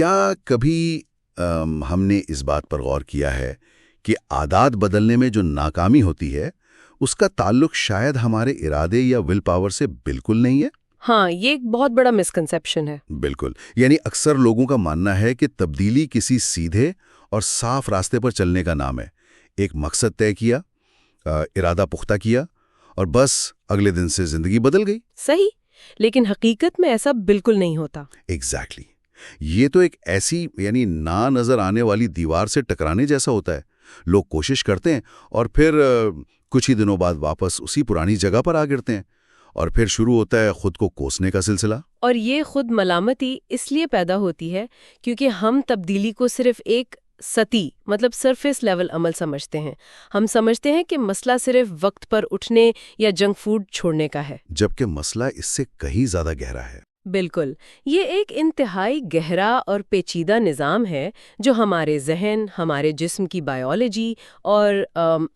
کیا کبھی ہم نے اس بات پر غور کیا ہے کہ عادات بدلنے میں جو ناکامی ہوتی ہے اس کا تعلق شاید ہمارے ارادے یا ول پاور سے بالکل نہیں ہے؟ ہاں، یہ ایک بہت بڑا مسکنسیپشن ہے۔ بالکل، یعنی اکثر لوگوں کا ماننا ہے کہ تبدیلی کسی سیدھے اور صاف راستے پر چلنے کا نام ہے۔ ایک مقصد طے کیا، ارادہ پختہ کیا، اور بس اگلے دن سے زندگی بدل گئی۔ صحیح، لیکن حقیقت میں ایسا بالکل نہیں ہوتا۔ ایگزیکٹلی، یہ تو ایک ایسی نہ نظر آنے والی دیوار سے ٹکرانے جیسا ہوتا ہے۔ لوگ کوشش کرتے ہیں اور پھر کچھ ہی دنوں بعد واپس اسی پرانی جگہ پر آ گرتے ہیں، اور پھر شروع ہوتا ہے خود کو کوسنے کا سلسلہ۔ اور یہ خود ملامتی اس لیے پیدا ہوتی ہے کیونکہ ہم تبدیلی کو صرف ایک سطحی سرفیس لیول عمل سمجھتے ہیں۔ ہم سمجھتے ہیں کہ مسئلہ صرف وقت پر اٹھنے یا جنک فوڈ چھوڑنے کا ہے، جبکہ مسئلہ اس سے کہیں زیادہ گہرا ہے۔ بالکل، یہ ایک انتہائی گہرا اور پیچیدہ نظام ہے جو ہمارے ذہن، ہمارے جسم کی بائیولوجی اور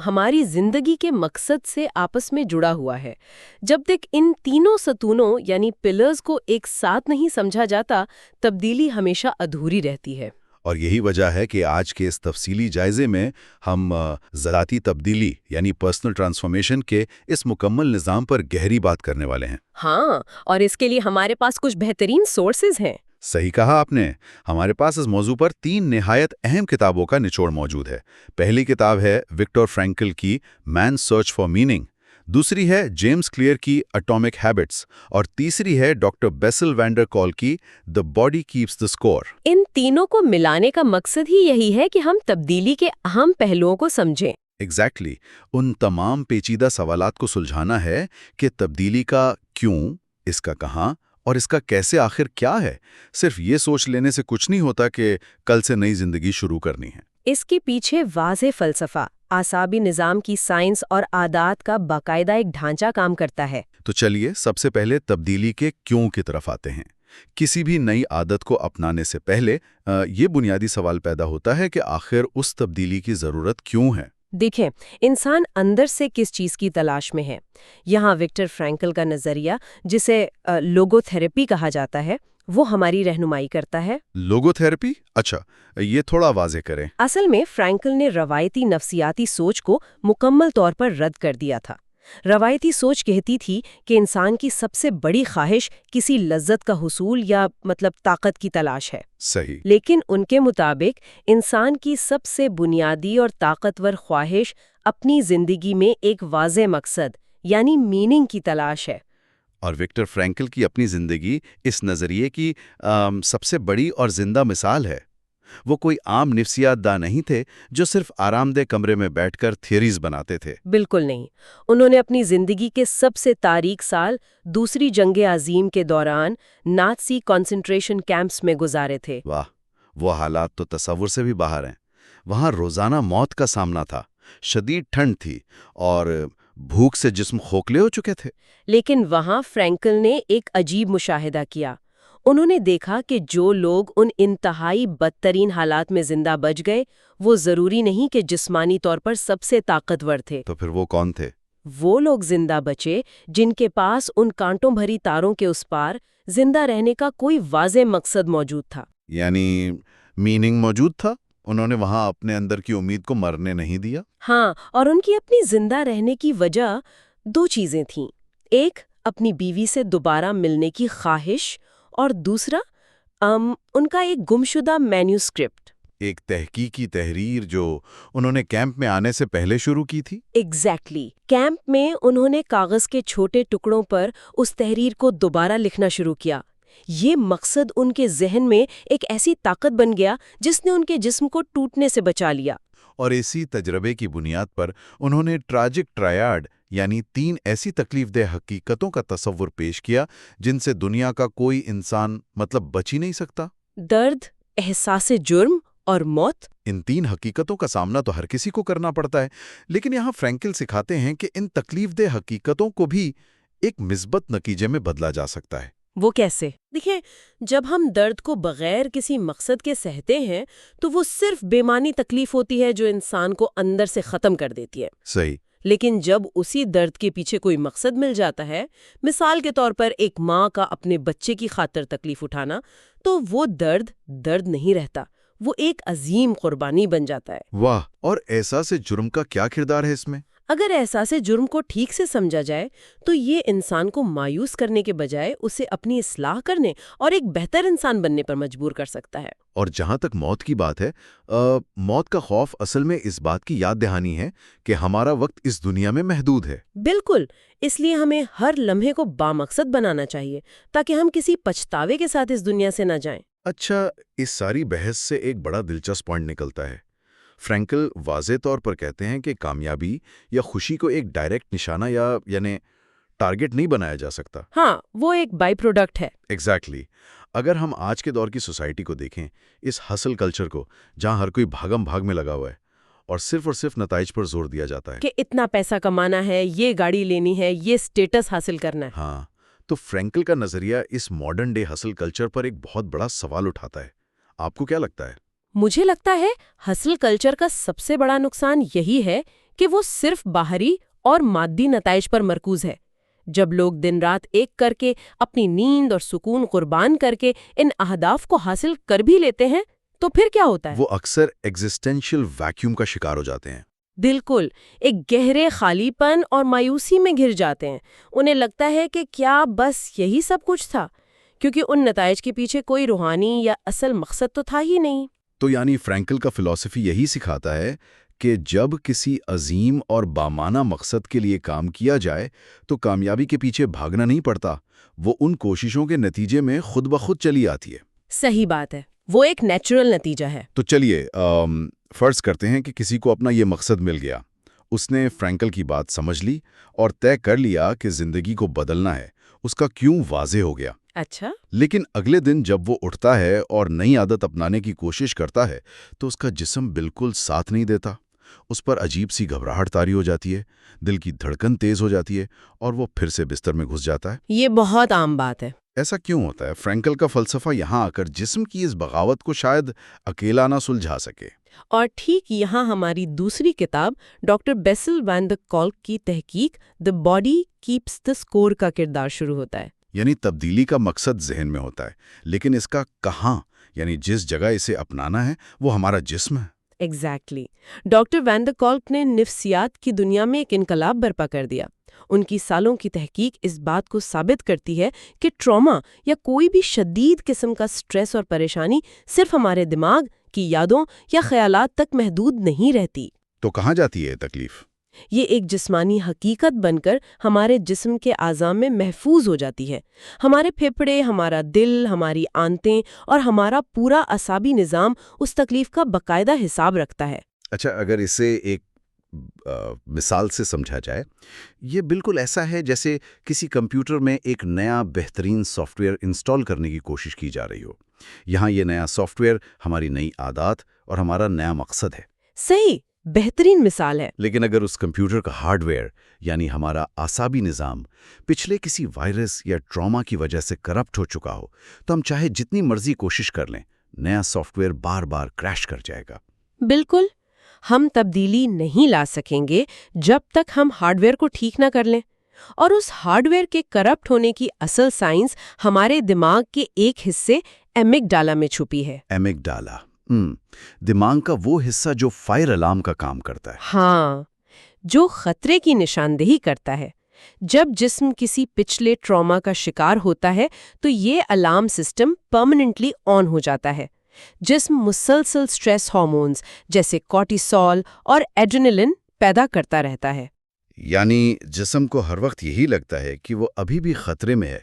ہماری زندگی کے مقصد سے آپس میں جڑا ہوا ہے۔ جب تک ان تینوں ستونوں پلرز کو ایک ساتھ نہیں سمجھا جاتا، تبدیلی ہمیشہ ادھوری رہتی ہے۔ اور یہی وجہ ہے کہ آج کے اس تفصیلی جائزے میں ہم ذاتی تبدیلی پرسنل ٹرانسفارمیشن کے اس مکمل نظام پر گہری بات کرنے والے ہیں۔ ہاں، اور اس کے لیے ہمارے پاس کچھ بہترین سورسز ہیں۔ صحیح کہا آپ نے، ہمارے پاس اس موضوع پر 3 نہایت اہم کتابوں کا نچوڑ موجود ہے۔ پہلی کتاب ہے وکٹر فرینکل کی مین سرچ فار میننگ، دوسری ہے جیمز کلیئر کی اٹامک ہیبٹس، اور تیسری ہے ڈاکٹر بیسل وینڈر کال کی the body keeps the score. ان تینوں کو ملانے کا مقصد ہی یہی ہے کہ ہم تبدیلی کے اہم پہلوؤں کو سمجھیں۔ ایگزیکٹلی، ان تمام پیچیدہ سوالات کو سلجھانا ہے کہ تبدیلی کا کیوں، اس کا کہاں اور اس کا کیسے آخر کیا ہے۔ صرف یہ سوچ لینے سے کچھ نہیں ہوتا کہ کل سے نئی زندگی شروع کرنی ہے۔ اس کے پیچھے واضح فلسفہ، اعصابی نظام کی سائنس اور عادات کا باقاعدہ ایک ڈھانچہ کام کرتا ہے۔ تو چلیے سب سے پہلے تبدیلی کے کیوں کی طرف آتے ہیں۔ کسی بھی نئی عادت کو اپنانے سے پہلے یہ بنیادی سوال پیدا ہوتا ہے کہ آخر اس تبدیلی کی ضرورت کیوں ہے؟ دیکھیں، انسان اندر سے کس چیز کی تلاش میں ہے۔ یہاں وکٹر فرینکل کا نظریہ، جسے لوگو تھراپی کہا جاتا ہے، وہ ہماری رہنمائی کرتا ہے۔ لوگو تھراپی؟ اچھا، یہ تھوڑا واضح کریں۔ اصل میں فرینکل نے روایتی نفسیاتی سوچ کو مکمل طور پر رد کر دیا تھا۔ روایتی سوچ کہتی تھی کہ انسان کی سب سے بڑی خواہش کسی لذت کا حصول یا طاقت کی تلاش ہے۔ صحیح۔ لیکن ان کے مطابق انسان کی سب سے بنیادی اور طاقتور خواہش اپنی زندگی میں ایک واضح مقصد میننگ کی تلاش ہے۔ اور وکٹر فرینکل کی اپنی زندگی اس نظریے کی سب سے بڑی اور زندہ مثال ہے۔ وہ کوئی عام نفسیات داں نہیں تھے جو صرف آرام دہ کمرے میں بیٹھ کر تھیوریز بناتے تھے۔ بالکل نہیں، انہوں نے اپنی زندگی کے سب سے تاریک سال دوسری جنگ عظیم کے دوران نازی کنسنٹریشن کیمپس میں گزارے تھے۔ واہ، وہ حالات تو تصور سے بھی باہر ہیں۔ وہاں روزانہ موت کا سامنا تھا، شدید ٹھنڈ تھی اور بھوک سے جسم کھوکھلے ہو چکے تھے۔ لیکن وہاں فرینکل نے ایک عجیب مشاہدہ کیا۔ انہوں نے دیکھا کہ جو لوگ ان انتہائی بدترین حالات میں زندہ بچ گئے، وہ ضروری نہیں کہ جسمانی طور پر سب سے طاقتور تھے۔ تو پھر وہ کون تھے؟ وہ لوگ زندہ بچے جن کے پاس ان کانٹوں بھری تاروں کے اس پار زندہ رہنے کا کوئی واضح مقصد موجود تھا۔ میننگ موجود تھا۔ انہوں نے وہاں اپنے اندر کی امید کو مرنے نہیں دیا۔ ہاں، اور ان کی اپنی زندہ رہنے کی وجہ 2 چیزیں تھیں۔ ایک، اپنی بیوی سے دوبارہ ملنے کی خواہش، اور دوسرا ان کا ایک گمشدہ مینیوسکرپٹ، ایک تحقیقی تحریر جو انہوں نے کیمپ میں آنے سے پہلے شروع کی تھی۔ ایگزیکٹلی، کیمپ میں انہوں نے کاغذ کے چھوٹے ٹکڑوں پر اس تحریر کو دوبارہ لکھنا شروع کیا۔ یہ مقصد ان کے ذہن میں ایک ایسی طاقت بن گیا جس نے ان کے جسم کو ٹوٹنے سے بچا لیا۔ اور اسی تجربے کی بنیاد پر انہوں نے ٹراجک ٹرائیڈ 3 ایسی تکلیف دہ حقیقتوں کا تصور پیش کیا جن سے دنیا کا کوئی انسان بچ ہی نہیں سکتا۔ درد، احساس جرم اور موت۔ ان 3 حقیقتوں کا سامنا تو ہر کسی کو کرنا پڑتا ہے، لیکن یہاں فرینکل سکھاتے ہیں کہ ان تکلیف دہ حقیقتوں کو بھی ایک مثبت نتیجے میں بدلا جا سکتا ہے۔ وہ کیسے؟ دیکھیں، جب ہم درد کو بغیر کسی مقصد کے سہتے ہیں تو وہ صرف بے معنی تکلیف ہوتی ہے جو انسان کو اندر سے ختم کر دیتی ہے۔ صحیح۔ لیکن جب اسی درد کے پیچھے کوئی مقصد مل جاتا ہے، مثال کے طور پر ایک ماں کا اپنے بچے کی خاطر تکلیف اٹھانا، تو وہ درد نہیں رہتا، وہ ایک عظیم قربانی بن جاتا ہے۔ واہ! اور احساس جرم کا کیا کردار ہے اس میں؟ اگر احساس جرم کو ٹھیک سے سمجھا جائے تو یہ انسان کو مایوس کرنے کے بجائے اسے اپنی اصلاح کرنے اور ایک بہتر انسان بننے پر مجبور کر سکتا ہے۔ اور جہاں تک موت کی بات ہے، موت کا خوف اصل میں اس بات کی یاد دہانی ہے کہ ہمارا وقت اس دنیا میں محدود ہے۔ بالکل، اس لیے ہمیں ہر لمحے کو بامقصد بنانا چاہیے تاکہ ہم کسی پچھتاوے کے ساتھ اس دنیا سے نہ جائیں۔ اچھا، اس ساری بحث سے ایک بڑا دلچسپ پوائنٹ نکلتا ہے۔ فرینکل واضح طور پر کہتے ہیں کہ کامیابی یا خوشی کو ایک ڈائریکٹ نشانہ یعنی ٹارگٹ نہیں بنایا جا سکتا۔ ہاں، وہ ایک بائی پروڈکٹ ہے۔ ایگزیکٹلی۔ اگر ہم آج کے دور کی سوسائٹی کو دیکھیں، اس ہسل کلچر کو، جہاں ہر کوئی بھاگم بھاگ میں لگا ہوا ہے اور صرف نتائج پر زور دیا جاتا ہے کہ اتنا پیسہ کمانا ہے، یہ گاڑی لینی ہے، یہ سٹیٹس حاصل کرنا ہے۔ ہاں، تو فرینکل کا نظریہ اس ماڈرن ڈے ہسل کلچر پر ایک بہت بڑا سوال اٹھاتا ہے۔ آپ کو کیا لگتا ہے؟ مجھے لگتا ہے ہسل کلچر کا سب سے بڑا نقصان یہی ہے کہ وہ صرف باہری اور مادی نتائج پر مرکوز ہے۔ جب لوگ دن رات ایک کر کے اپنی نیند اور سکون قربان کر کے ان اہداف کو حاصل کر بھی لیتے ہیں تو پھر کیا ہوتا ہے؟ وہ اکثر ایگزسٹینشل ویکیوم کا شکار ہو جاتے ہیں۔ بالکل، ایک گہرے خالی پن اور مایوسی میں گھر جاتے ہیں۔ انہیں لگتا ہے کہ کیا بس یہی سب کچھ تھا، کیونکہ ان نتائج کے پیچھے کوئی روحانی یا اصل مقصد تو تھا ہی نہیں۔ تو یعنی فرینکل کا فلسفی یہی سکھاتا ہے کہ جب کسی عظیم اور بامانہ مقصد کے لیے کام کیا جائے تو کامیابی کے پیچھے بھاگنا نہیں پڑتا، وہ ان کوششوں کے نتیجے میں خود بخود چلی آتی ہے۔ صحیح بات ہے، وہ ایک نیچرل نتیجہ ہے۔ تو چلیے فرض کرتے ہیں کہ کسی کو اپنا یہ مقصد مل گیا، اس نے فرینکل کی بات سمجھ لی اور طے کر لیا کہ زندگی کو بدلنا ہے، اس کا کیوں واضح ہو گیا۔ اچھا، لیکن اگلے دن جب وہ اٹھتا ہے اور نئی عادت اپنانے کی کوشش کرتا ہے تو اس کا جسم بالکل ساتھ نہیں دیتا، اس پر عجیب سی گھبراہٹ طاری ہو جاتی ہے، دل کی دھڑکن تیز ہو جاتی ہے اور وہ پھر سے بستر میں گھس جاتا ہے۔ یہ بہت عام بات ہے۔ ایسا کیوں ہوتا ہے؟ فرینکل کا فلسفہ یہاں آ کر جسم کی اس بغاوت کو شاید اکیلا نہ سلجھا سکے۔ اور ٹھیک یہاں ہماری دوسری کتاب ڈاکٹر بیسل وین در کولک کی تحقیق دی باڈی کیپس دی اسکور کا کردار شروع ہوتا ہے۔ یعنی تبدیلی کا مقصد ذہن میں ہوتا ہے، لیکن اس کا کہاں، یعنی جس جگہ اسے اپنانا ہے وہ ہمارا جسم ہے۔ ایگزیکٹلی۔ ڈاکٹر وین در کولک نے نفسیات کی دنیا میں ایک انقلاب برپا کر دیا۔ ان کی سالوں کی تحقیق اس بات کو ثابت کرتی ہے کہ ٹراما یا کوئی بھی شدید قسم کا سٹریس اور پریشانی صرف ہمارے دماغ کی یادوں یا خیالات تک محدود نہیں رہتی۔ تو کہاں جاتی ہے تکلیف؟ یہ ایک جسمانی حقیقت بن کر ہمارے جسم کے اعضاء میں محفوظ ہو جاتی ہے۔ ہمارے پھیپھڑے، ہمارا دل، ہماری آنتیں اور ہمارا پورا اعصابی نظام اس تکلیف کا باقاعدہ حساب رکھتا ہے۔ اچھا، اگر اسے ایک مثال سے سمجھا جائے، یہ بالکل ایسا ہے جیسے کسی کمپیوٹر میں ایک نیا بہترین سافٹ ویئر انسٹال کرنے کی کوشش کی جا رہی ہو۔ یہاں یہ نیا سافٹ ویئر ہماری نئی عادات اور ہمارا نیا مقصد ہے۔ صحیح، بہترین مثال ہے۔ لیکن اگر اس کمپیوٹر کا ہارڈ ویئر یعنی ہمارا اعصابی نظام پچھلے کسی وائرس یا ٹراما کی وجہ سے کرپٹ ہو چکا ہو تو ہم چاہے جتنی مرضی کوشش کر لیں، نیا soft where bar bar crash کر جائے گا۔ بالکل، ہم تبدیلی نہیں لا سکیں گے جب تک ہم ہارڈ ویئر کو ٹھیک نہ کر لیں۔ اور اس ہارڈ ویئر کے کرپٹ ہونے کی اصل سائنس ہمارے دماغ کے ایک حصے ایمگڈالا میں چھپی ہے۔ ایمگڈالا، دماغ کا وہ حصہ جو فائر الارم کا کام کرتا ہے۔ ہاں، جو خطرے کی نشاندہی کرتا ہے۔ جب جسم کسی پچھلے ٹراما کا شکار ہوتا ہے تو یہ الارم سسٹم پرماننٹلی آن ہو جاتا ہے۔ جسم مسلسل سٹریس ہارمونز جیسے کورٹیسول اور ایڈرینلن پیدا کرتا رہتا ہے۔ یعنی جسم کو ہر وقت یہی لگتا ہے کہ وہ ابھی بھی خطرے میں ہے،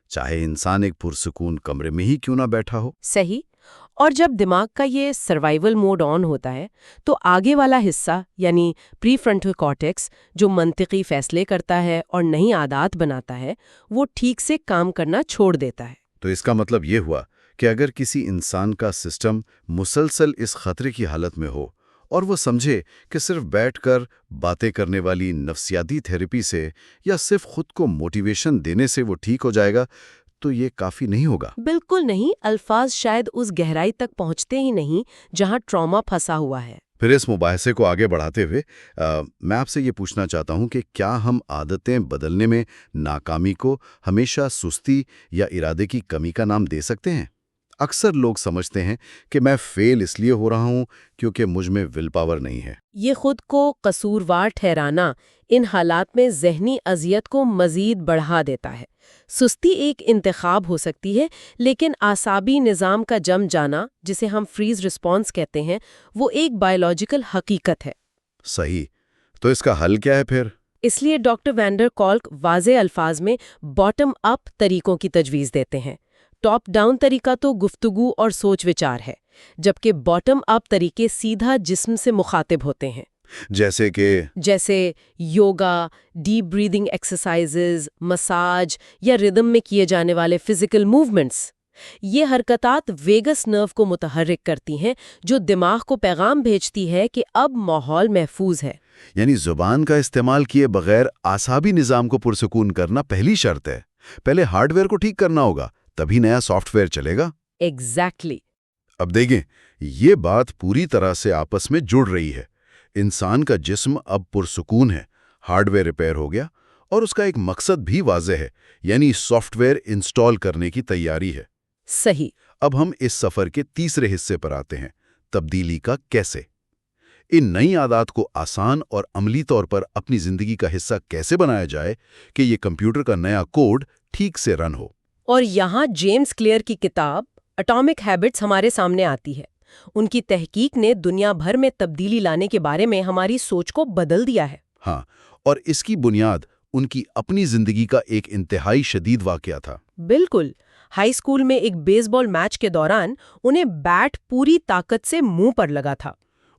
چاہے انسان ایک پرسکون کمرے میں ہی کیوں نہ بیٹھا ہو۔ صحیح۔ اور جب دماغ کا یہ سروائیول موڈ آن ہوتا ہے تو آگے والا حصہ یعنی پری فرنٹل کارٹیکس جو منطقی فیصلے کرتا ہے اور نئی عادات بناتا ہے، وہ ٹھیک سے کام کرنا چھوڑ دیتا ہے۔ تو اس کا مطلب یہ ہوا کہ اگر کسی انسان کا سسٹم مسلسل اس خطرے کی حالت میں ہو اور وہ سمجھے کہ صرف بیٹھ کر باتیں کرنے والی نفسیاتی تھیراپی سے یا صرف خود کو موٹیویشن دینے سے وہ ٹھیک ہو جائے گا، تو یہ کافی نہیں ہوگا۔ بالکل نہیں، الفاظ شاید اس گہرائی تک پہنچتے ہی نہیں جہاں ٹراما پھنسا ہوا ہے۔ پھر اس مباحثے کو آگے بڑھاتے ہوئے میں آپ سے یہ پوچھنا چاہتا ہوں کہ کیا ہم عادتیں بدلنے میں ناکامی کو ہمیشہ سستی یا ارادے کی کمی کا نام دے سکتے ہیں؟ اکثر لوگ سمجھتے ہیں کہ میں فیل اس لیے ہو رہا ہوں کیونکہ مجھ میں ول پاور نہیں ہے۔ یہ خود کو قصوروار ٹھہرانا ان حالات میں ذہنی اذیت کو مزید بڑھا دیتا ہے۔ سستی ایک انتخاب ہو سکتی ہے، لیکن اعصابی نظام کا جم جانا، جسے ہم فریز رسپانس کہتے ہیں، وہ ایک بائیولوجیکل حقیقت ہے۔ صحیح، تو اس کا حل کیا ہے پھر؟ اس لیے ڈاکٹر وینڈر کولک واضح الفاظ میں باٹم اپ طریقوں کی تجویز دیتے ہیں۔ ٹاپ ڈاؤن طریقہ تو گفتگو اور سوچ وچار ہے، جبکہ باٹم اپ طریقے سیدھا جسم سے مخاطب ہوتے ہیں۔ جیسے yoga, deep breathing exercises, massage یا ردم میں کیے جانے والے فزیکل موومنٹس۔ یہ حرکتات ویگس نرو کو متحرک کرتی ہیں، جو دماغ کو پیغام بھیجتی ہے کہ اب ماحول محفوظ ہے۔ یعنی زبان کا استعمال کیے بغیر اعصابی نظام کو پرسکون کرنا پہلی شرط ہے۔ پہلے ہارڈ ویئر کو ٹھیک کرنا ہوگا، تبھی نیا سافٹ ویئر چلے گا۔ ایگزیکٹلی۔ اب دیکھیں، یہ بات پوری طرح سے آپس میں جڑ رہی ہے۔ انسان کا جسم اب پرسکون ہے، ہارڈ ویئر ریپیئر ہو گیا، اور اس کا ایک مقصد بھی واضح ہے، یعنی سافٹ ویئر انسٹال کرنے کی تیاری ہے۔ صحیح۔ اب ہم اس سفر کے تیسرے حصے پر آتے ہیں، تبدیلی کا کیسے۔ ان نئی عادات کو آسان اور عملی طور پر اپنی زندگی کا حصہ کیسے بنایا جائے کہ یہ کمپیوٹر کا نیا کوڈ ٹھیک سے رن ہو۔ اور یہاں جیمز کلیئر کی کتاب اٹامک ہیبٹس ہمارے سامنے آتی ہے۔ ان کی تحقیق نے دنیا بھر میں تبدیلی لانے کے بارے میں ہماری سوچ کو بدل دیا ہے۔ ہاں، اور اس کی بنیاد ان کی اپنی زندگی کا ایک انتہائی شدید واقعہ تھا۔ بالکل۔ ہائی اسکول میں ایک بیس بال میچ کے دوران انہیں بیٹ پوری طاقت سے منہ پر لگا تھا۔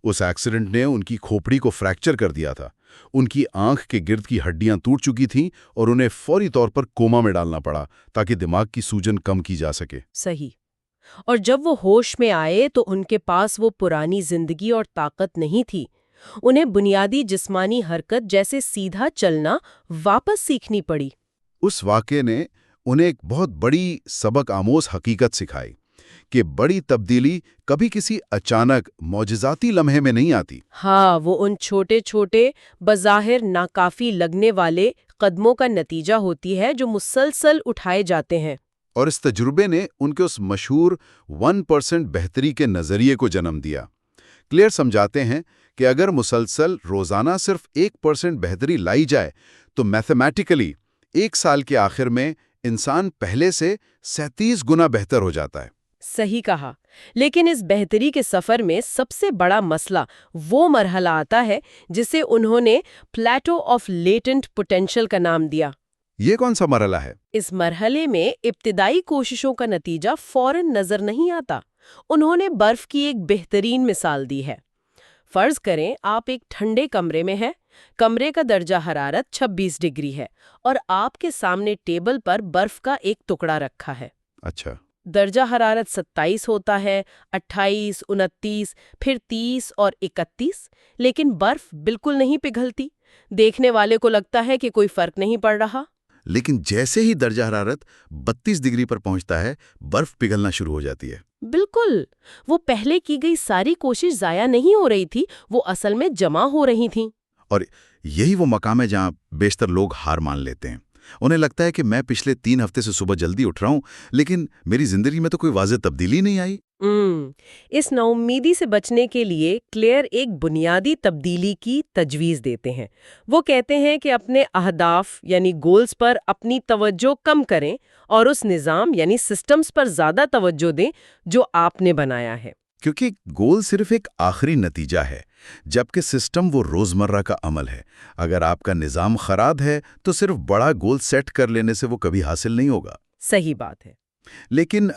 اس ایکسیڈنٹ نے ان کی کھوپڑی کو فریکچر کر دیا تھا۔ ان کی آنکھ کے گرد کی ہڈیاں ٹوٹ چکی تھیں اور انہیں فوری طور پر کوما میں ڈالنا پڑا تاکہ دماغ کی سوجن کم کی جا سکے۔ صحیح۔ اور جب وہ ہوش میں آئے تو ان کے پاس وہ پرانی زندگی اور طاقت نہیں تھی۔ انہیں بنیادی جسمانی حرکت جیسے سیدھا چلنا واپس سیکھنی پڑی۔ اس واقعے نے انہیں ایک بہت بڑی سبق آموز حقیقت سکھائی کہ بڑی تبدیلی کبھی کسی اچانک معجزاتی لمحے میں نہیں آتی۔ ہاں، وہ ان چھوٹے چھوٹے بظاہر ناکافی لگنے والے قدموں کا نتیجہ ہوتی ہے جو مسلسل اٹھائے جاتے ہیں۔ اور اس تجربے نے ان کے اس مشہور 1% بہتری کے نظریے کو جنم دیا۔ کلیئر سمجھاتے ہیں کہ اگر مسلسل روزانہ صرف 1% بہتری لائی جائے تو میتھمیٹیکلی 1 سال کے آخر میں انسان پہلے سے 37 گنا بہتر ہو جاتا ہے۔ صحیح کہا۔ لیکن اس بہتری کے سفر میں سب سے بڑا مسئلہ وہ مرحلہ آتا ہے جسے انہوں نے پلیٹو آف لیٹنٹ پوٹینشل کا نام دیا۔ یہ کون سا مرحلہ ہے؟ اس مرحلے میں ابتدائی کوششوں کا نتیجہ فوراً نظر نہیں آتا۔ انہوں نے برف کی ایک بہترین مثال دی ہے۔ فرض کریں آپ ایک ٹھنڈے کمرے میں ہیں، کمرے کا درجہ حرارت 26 ڈگری ہے اور آپ کے سامنے ٹیبل پر برف کا ایک ٹکڑا رکھا ہے۔ اچھا۔ درجہ حرارت 27 ہوتا ہے، 28، 29، پھر 30 اور 31، لیکن برف بالکل نہیں پگھلتی۔ دیکھنے والے کو لگتا ہے کہ کوئی فرق نہیں پڑ رہا۔ لیکن جیسے ہی درجہ حرارت 32 ڈگری پر پہنچتا ہے، برف پگھلنا شروع ہو جاتی ہے۔ بالکل۔ وہ پہلے کی گئی ساری کوشش ضائع نہیں ہو رہی تھی، وہ اصل میں جمع ہو رہی تھیں۔ اور یہی وہ مقام ہے جہاں بیشتر لوگ ہار مان لیتے ہیں۔ انہیں لگتا ہے کہ میں پچھلے 3 ہفتے سے صبح جلدی اٹھ رہا ہوں، لیکن میری زندگی میں تو کوئی واضح تبدیلی نہیں آئی۔ اس ناامیدی سے بچنے کے لیے کلیئر ایک بنیادی تبدیلی کی تجویز دیتے ہیں۔ وہ کہتے ہیں کہ اپنے اہداف یعنی گولز پر اپنی توجہ کم کریں اور اس نظام یعنی سسٹمز پر زیادہ توجہ دیں جو آپ نے بنایا ہے۔ کیونکہ گول صرف ایک آخری نتیجہ ہے، جبکہ سسٹم وہ روزمرہ کا عمل ہے۔ اگر آپ کا نظام خراب ہے تو صرف بڑا گول سیٹ کر لینے سے وہ کبھی حاصل نہیں ہوگا۔ صحیح بات ہے۔ لیکن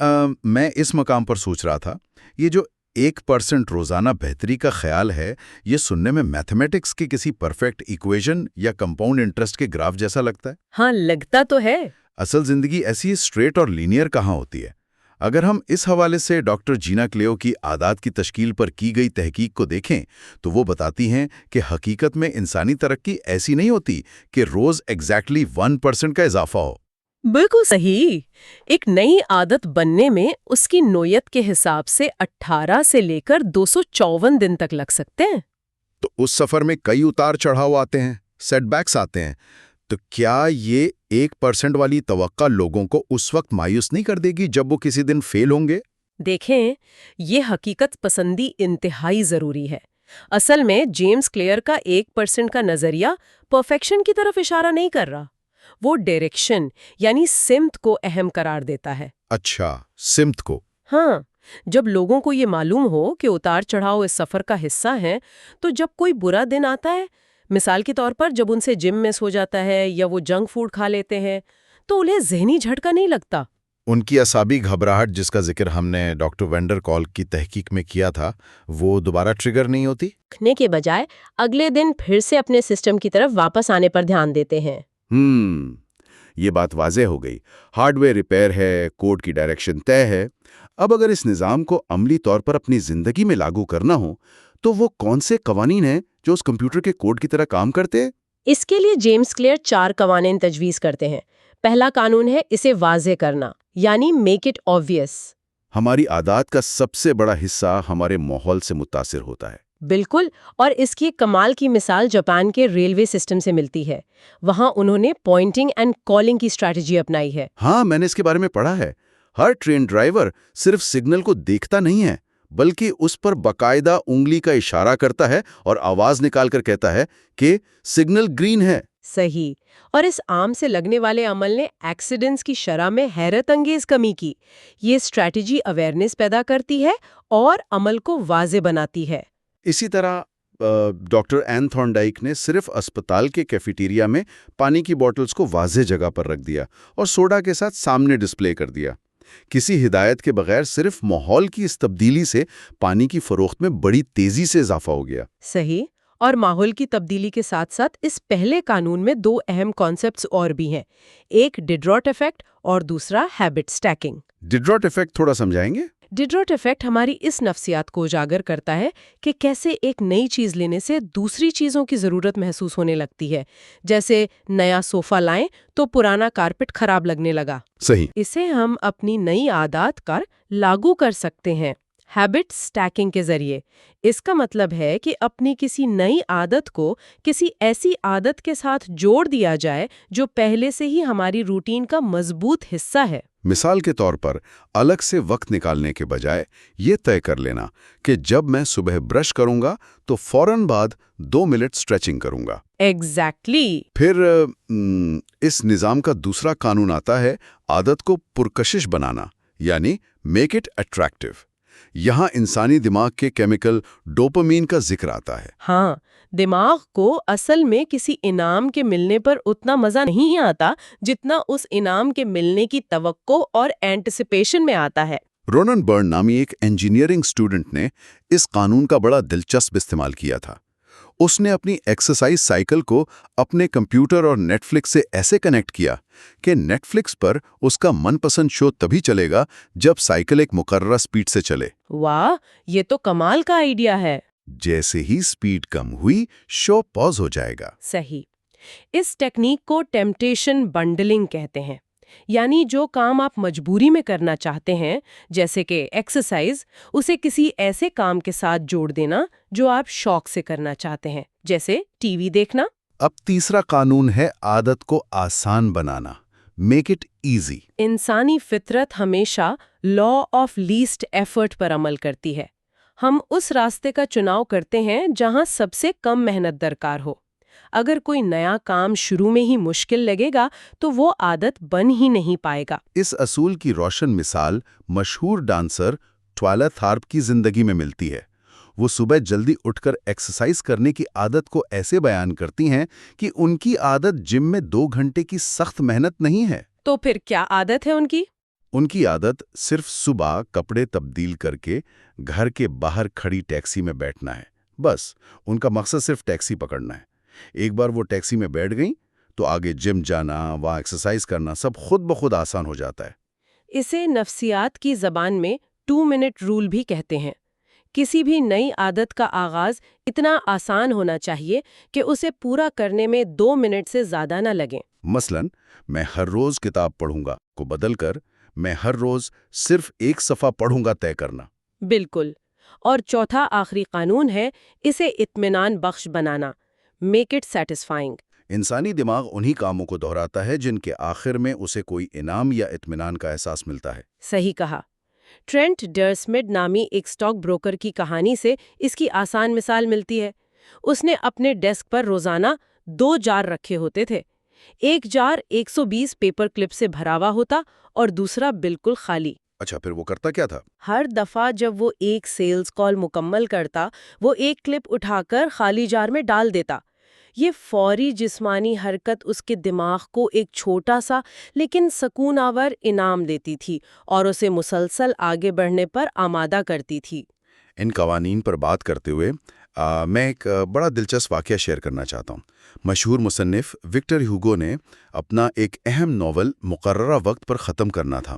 میں اس مقام پر سوچ رہا تھا، یہ جو 1% روزانہ بہتری کا خیال ہے، یہ سننے میں میتھمیٹکس کی کسی پرفیکٹ ایکویشن یا کمپاؤنڈ انٹرسٹ کے گراف جیسا لگتا ہے۔ ہاں، لگتا تو ہے۔ اصل زندگی ایسی اسٹریٹ اور لینئر کہاں ہوتی ہے؟ اگر ہم اس حوالے سے ڈاکٹر جینا کلیو کی عادات کی تشکیل پر کی گئی تحقیق کو دیکھیں تو وہ بتاتی ہیں کہ حقیقت میں انسانی ترقی ایسی نہیں ہوتی کہ روز ایگزیکٹلی 1% کا اضافہ ہو۔ بالکل صحیح. ایک نئی عادت بننے میں اس کی نوعیت کے حساب سے 18 سے لے کر 254 دن تک لگ سکتے ہیں. تو اس سفر میں کئی اتار چڑھاؤ آتے ہیں، سیٹ بیکس آتے ہیں، تو کیا یہ 1% والی توقع لوگوں کو اس وقت مایوس نہیں کر دے گی جب وہ کسی دن فیل ہوں گے؟ دیکھیں، یہ حقیقت پسندی انتہائی ضروری ہے. اصل میں جیمز کلیئر کا 1% کا نظریہ پرفیکشن کی طرف اشارہ نہیں کر رہا. وہ ڈائریکشن یعنی سمت کو اہم قرار دیتا ہے. اچھا، سمت کو. ہاں، جب لوگوں کو یہ معلوم ہو کہ اتار چڑھاؤ اس سفر کا حصہ ہیں، تو جب کوئی برا دن آتا ہے، مثال کے طور پر جب ان سے جم مس ہو جاتا ہے یا وہ جنک فوڈ کھا لیتے ہیں، تو انہیں ذہنی جھٹکا نہیں لگتا. ان کی اعصابی گھبراہٹ جس کا ذکر ہم نے ڈاکٹر وینڈر کال کی تحقیق میں کیا تھا، وہ دوبارہ ٹریگر نہیں ہوتی؟ رکھنے کے بجائے اگلے دن پھر سے اپنے سسٹم کی طرف واپس آنے پر دھیان دیتے ہیں. یہ بات واضح ہو گئی. ہارڈ ویئر ریپیئر ہے، کوڈ کی ڈائریکشن طے ہے. اب اگر اس نظام کو عملی طور پر اپنی زندگی میں لاگو کرنا ہو تو وہ کون سے قوانین ہیں جو اس کمپیوٹر کے کوڈ کی طرح کام کرتے ہیں؟ اس کے لیے جیمز کلیئر 4 قوانین تجویز کرتے ہیں. پہلا قانون ہے اسے واضح کرنا، یعنی میک اٹ آبویس. ہماری عادات کا سب سے بڑا حصہ ہمارے ماحول سے متاثر ہوتا ہے. بالکل، اور اس کی کمال کی مثال جاپان کے ریلوے سسٹم سے ملتی ہے. وہاں انہوں نے پوائنٹنگ اینڈ کالنگ کی اسٹریٹجی اپنائی ہے. ہاں، میں نے اس کے بارے میں پڑھا ہے. ہر ٹرین ڈرائیور صرف سگنل کو دیکھتا نہیں ہے بلکہ اس پر باقاعدہ انگلی کا اشارہ کرتا ہے اور آواز نکال کر کہتا ہے کہ سگنل گرین ہے. صحیح. اور اس عام سے لگنے والے عمل نے ایکسیڈنٹس کی شرح میں حیرت انگیز کمی کی. یہ اسٹریٹجی اویئرنیس پیدا کرتی ہے اور عمل کو واضح بناتی ہے. اسی طرح ڈاکٹر این تھورنڈائک نے صرف اسپتال کے کیفیٹیریا میں پانی کی بوٹلز کو واضح جگہ پر رکھ دیا اور سوڈا کے ساتھ سامنے ڈسپلے کر دیا. کسی ہدایت کے بغیر صرف ماحول کی اس تبدیلی سے پانی کی فروخت میں بڑی تیزی سے اضافہ ہو گیا. صحیح. اور ماحول کی تبدیلی کے ساتھ ساتھ اس پہلے قانون میں 2 اہم کانسیپٹس اور بھی ہیں. ایک ڈیڈراٹ ایفیکٹ اور دوسرا ہیبٹ سٹیکنگ. ڈیڈراٹ ایفیکٹ تھوڑا سمجھائیں گے؟ ڈیڈراٹ ایفیکٹ ہماری اس نفسیات کو اجاگر کرتا ہے کہ کیسے ایک نئی چیز لینے سے دوسری چیزوں کی ضرورت محسوس ہونے لگتی ہے. جیسے نیا صوفہ لائیں تو پرانا کارپٹ خراب لگنے لگا. صحیح. اسے ہم اپنی نئی عادات پر لاگو کر سکتے ہیں ہیبٹ سٹیکنگ کے ذریعے. اس کا مطلب ہے کہ اپنی کسی نئی عادت کو کسی ایسی عادت کے ساتھ جوڑ دیا جائے جو پہلے سے ہی ہماری روٹین کا مضبوط حصہ ہے. مثال کے طور پر الگ سے وقت نکالنے کے بجائے یہ طے کر لینا کہ جب میں صبح برش کروں گا تو فوراً بعد 2 منٹ اسٹریچنگ کروں گا. ایگزیکٹلی. پھر اس نظام کا دوسرا قانون آتا ہے عادت کو پرکشش بنانا، یعنی میک اٹ اٹریکٹیو. یہاں انسانی دماغ کے کیمیکل ڈوپامین کا ذکر آتا ہے. ہاں، دماغ کو اصل میں کسی انعام کے ملنے پر اتنا مزہ نہیں آتا جتنا اس انعام کے ملنے کی توقع اور اینٹیسپیشن میں آتا ہے. رونن برن نامی ایک انجینئرنگ اسٹوڈنٹ نے اس قانون کا بڑا دلچسپ استعمال کیا تھا. اس نے اپنی ایکسرسائز سائیکل کو اپنے کمپیوٹر اور نیٹ فلکس سے ایسے کنیکٹ کیا کہ نیٹ فلکس پر اس کا من پسند شو تبھی چلے گا جب سائیکل ایک مقررہ سپیڈ سے چلے. واہ، یہ تو کمال کا آئیڈیا ہے. جیسے ہی سپیڈ کم ہوئی شو پاز ہو جائے گا. صحیح. اس ٹیکنیک کو ٹیمپٹیشن بنڈلنگ کہتے ہیں. یعنی جو کام آپ مجبوری میں کرنا چاہتے ہیں، جیسے کہ ایکسرسائز، اسے کسی ایسے کام کے ساتھ جوڑ دینا جو آپ شوق سے کرنا چاہتے ہیں، جیسے ٹی وی دیکھنا. اب تیسرا قانون ہے عادت کو آسان بنانا، میک اٹ ایزی. انسانی فطرت ہمیشہ لا آف لیسٹ ایفرٹ پر عمل کرتی ہے. ہم اس راستے کا چناؤ کرتے ہیں جہاں سب سے کم محنت درکار ہو. اگر کوئی نیا کام شروع میں ہی مشکل لگے گا تو وہ عادت بن ہی نہیں پائے گا. اس اصول کی روشن مثال مشہور ڈانسر ٹوائلا تھارپ کی زندگی میں ملتی ہے. وہ صبح جلدی اٹھ کر ایکسرسائز کرنے کی عادت کو ایسے بیان کرتی ہیں کہ ان کی عادت جم میں 2 گھنٹے کی سخت محنت نہیں ہے. تو پھر کیا عادت ہے ان کی؟ ان کی عادت صرف صبح کپڑے تبدیل کر کے گھر کے باہر کھڑی ٹیکسی میں بیٹھنا ہے. بس ان کا مقصد صرف ٹیکسی پکڑنا ہے. ایک بار وہ ٹیکسی میں بیٹھ گئیں تو آگے جم جانا، وہاں ایکسرسائز کرنا سب خود بخود آسان ہو جاتا ہے. اسے نفسیات کی زبان میں 2 منٹ رول بھی کہتے ہیں. کسی بھی نئی عادت کا آغاز اتنا آسان ہونا چاہیے کہ اسے پورا کرنے میں 2 منٹ سے زیادہ نہ لگیں. مثلاً میں ہر روز کتاب پڑھوں گا کو بدل کر میں ہر روز صرف ایک صفحہ پڑھوں گا طے کرنا۔ بالکل۔ اور چوتھا آخری قانون ہے اسے اطمینان بخش بنانا، میک اٹ سیٹسفائنگ۔ انسانی دماغ انہی کاموں کو دہراتا ہے جن کے آخر میں اسے کوئی انعام یا اطمینان کا احساس ملتا ہے۔ صحیح کہا۔ ٹرینٹ ڈرسمڈ نامی ایک سٹاک بروکر کی کہانی سے اس کی آسان مثال ملتی ہے۔ اس نے اپنے ڈیسک پر روزانہ 2 جار رکھے ہوتے تھے۔ ایک جار 120 پیپر کلپ سے بھرا ہوا ہوتا اور دوسرا بالکل خالی۔ اچھا، پھر وہ کرتا کیا تھا؟ ہر دفعہ جب وہ ایک سیلز کال مکمل کرتا، وہ ایک کلپ اٹھا کر خالی جار میں ڈال دیتا۔ یہ فوری جسمانی حرکت اس کے دماغ کو ایک چھوٹا سا لیکن سکون آور انعام دیتی تھی اور اسے مسلسل آگے بڑھنے پر آمادہ کرتی تھی۔ ان قوانین پر بات کرتے ہوئے میں ایک بڑا دلچسپ واقعہ شیئر کرنا چاہتا ہوں۔ مشہور مصنف وکٹر ہیوگو نے اپنا ایک اہم ناول مقررہ وقت پر ختم کرنا تھا،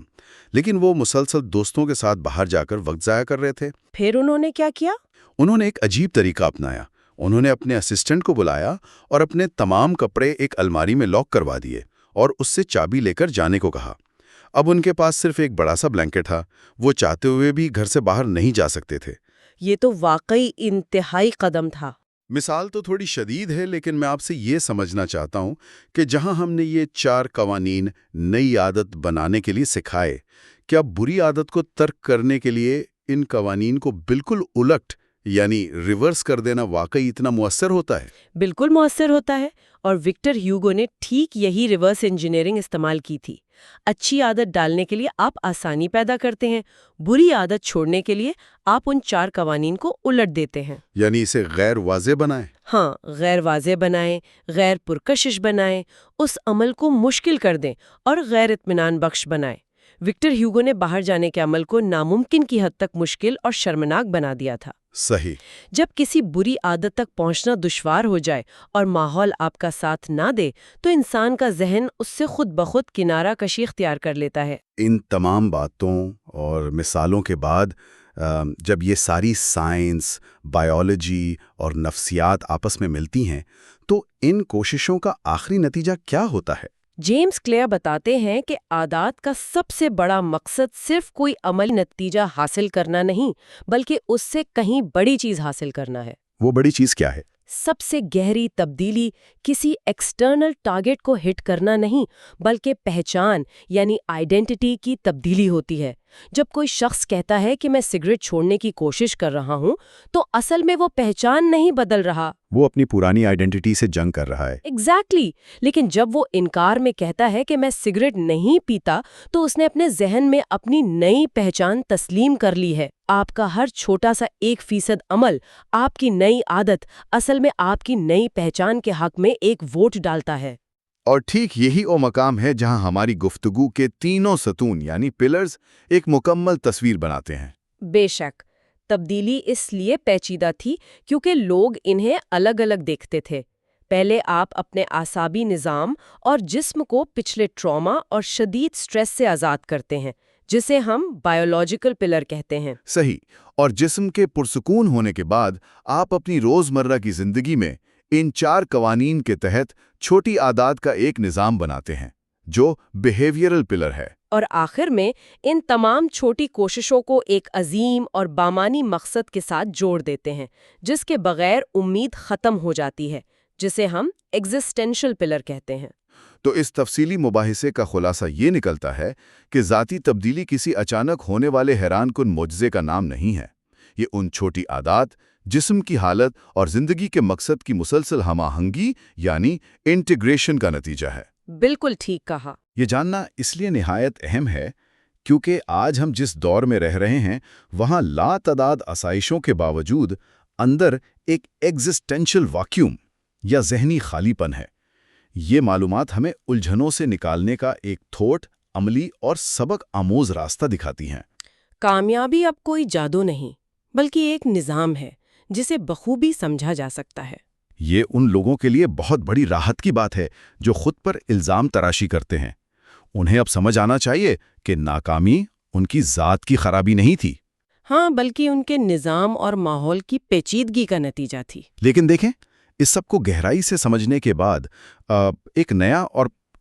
لیکن وہ مسلسل دوستوں کے ساتھ باہر جا کر وقت ضائع کر رہے تھے۔ پھر انہوں نے کیا کیا؟ انہوں نے ایک عجیب طریقہ اپنایا۔ انہوں نے اپنے اسسٹنٹ کو بلایا اور اپنے تمام کپڑے ایک الماری میں لاک کروا دیے اور اس سے چابی لے کر جانے کو کہا۔ اب ان کے پاس صرف ایک بڑا سا بلینکٹ تھا، وہ چاہتے ہوئے بھی گھر سے باہر نہیں جا سکتے تھے۔ یہ تو واقعی انتہائی قدم تھا۔ مثال تو تھوڑی شدید ہے، لیکن میں آپ سے یہ سمجھنا چاہتا ہوں کہ جہاں ہم نے یہ 4 قوانین نئی عادت بنانے کے لیے سکھائے، کیا بری عادت کو ترک کرنے کے لیے ان قوانین کو بالکل الٹ یعنی ریورس کر دینا واقعی اتنا مؤثر ہوتا ہے؟ بالکل مؤثر ہوتا ہے، اور وکٹر ہیوگو نے ٹھیک یہی ریورس انجینئرنگ استعمال کی تھی۔ اچھی عادت ڈالنے کے لیے آپ آسانی پیدا کرتے ہیں، بری عادت چھوڑنے کے لیے آپ ان 4 قوانین کو الٹ دیتے ہیں۔ یعنی اسے غیر واضح بنائیں۔ ہاں، غیر واضح بنائیں، غیر پرکشش بنائیں، اس عمل کو مشکل کر دیں اور غیر اطمینان بخش بنائیں۔ وکٹر ہیوگو نے باہر جانے کے عمل کو ناممکن کی حد تک مشکل اور شرمناک بنا دیا تھا۔ صحیح۔ جب کسی بری عادت تک پہنچنا دشوار ہو جائے اور ماحول آپ کا ساتھ نہ دے تو انسان کا ذہن اس سے خود بخود کنارہ کشی اختیار کر لیتا ہے۔ ان تمام باتوں اور مثالوں کے بعد جب یہ ساری سائنس، بائیولوجی اور نفسیات آپس میں ملتی ہیں تو ان کوششوں کا آخری نتیجہ کیا ہوتا ہے؟ جیمز کلیئر بتاتے ہیں کہ عادات کا سب سے بڑا مقصد صرف کوئی عملی نتیجہ حاصل کرنا نہیں، بلکہ اس سے کہیں بڑی چیز حاصل کرنا ہے۔ وہ بڑی چیز کیا ہے؟ سب سے گہری تبدیلی کسی ایکسٹرنل ٹارگٹ کو ہٹ کرنا نہیں، بلکہ پہچان یعنی آئیڈینٹی کی تبدیلی ہوتی ہے۔ جب کوئی شخص کہتا ہے کہ میں سگریٹ چھوڑنے کی کوشش کر رہا ہوں، تو اصل میں وہ پہچان نہیں بدل رہا، وہ اپنی پرانی آئیڈینٹی سے جنگ کر رہا ہے۔ ایگزیکٹلی۔ لیکن جب وہ انکار میں کہتا ہے کہ میں سگریٹ نہیں پیتا، تو اس نے اپنے ذہن میں اپنی نئی پہچان تسلیم کر لی ہے۔ آپ کا ہر چھوٹا سا 1% عمل، آپ کی نئی عادت، اصل میں آپ کی نئی پہچان کے حق میں ایک ووٹ ڈالتا ہے۔ اور ٹھیک یہی وہ مقام ہے جہاں ہماری گفتگو کے تینوں ستون یعنی پلرز ایک مکمل تصویر بناتے ہیں۔ بے شک، تبدیلی اس لیے پیچیدہ تھی کیونکہ لوگ انہیں الگ الگ دیکھتے تھے۔ پہلے آپ اپنے اعصابی نظام اور جسم کو پچھلے ٹراما اور شدید سٹریس سے آزاد کرتے ہیں، جسے ہم بائیولوجیکل پلر کہتے ہیں۔ صحیح۔ اور جسم کے پرسکون ہونے کے بعد آپ اپنی روزمرہ کی زندگی میں ان 4 قوانین کے تحت چھوٹی عادات کا ایک نظام بناتے ہیں جو بیہیویئرل پلر ہے۔ اور آخر میں ان تمام چھوٹی کوششوں کو ایک عظیم اور بامانی مقصد کے ساتھ جوڑ دیتے ہیں، جس کے بغیر امید ختم ہو جاتی ہے، جسے ہم ایگزسٹینشل پلر کہتے ہیں۔ تو اس تفصیلی مباحثے کا خلاصہ یہ نکلتا ہے کہ ذاتی تبدیلی کسی اچانک ہونے والے حیران کن معجزے کا نام نہیں ہے۔ یہ ان چھوٹی عادات، جسم کی حالت اور زندگی کے مقصد کی مسلسل ہم آہنگی یعنی انٹیگریشن کا نتیجہ ہے۔ بالکل ٹھیک کہا۔ یہ جاننا اس لیے نہایت اہم ہے کیونکہ آج ہم جس دور میں رہ رہے ہیں وہاں لا تعداد آسائشوں کے باوجود اندر ایک ایگزسٹینشل واکیوم یا ذہنی خالی پن ہے۔ یہ معلومات ہمیں الجھنوں سے نکالنے کا ایک تھوٹ، عملی اور سبق آموز راستہ دکھاتی ہیں۔ کامیابی اب کوئی جادو نہیں، بلکہ ایک نظام ہے جسے بخوبی سمجھا جا سکتا ہے۔ یہ ان لوگوں کے لیے بہت بڑی راحت کی بات ہے جو خود پر الزام تراشی کرتے ہیں۔ انہیں اب سمجھ آنا چاہیے کہ ناکامی ان کی ذات کی خرابی نہیں تھی، ہاں، بلکہ ان کے نظام اور ماحول کی پیچیدگی کا نتیجہ تھی۔ لیکن دیکھیں، اس سب کو گہرائی سے سمجھنے کے بعد ایک نیا اور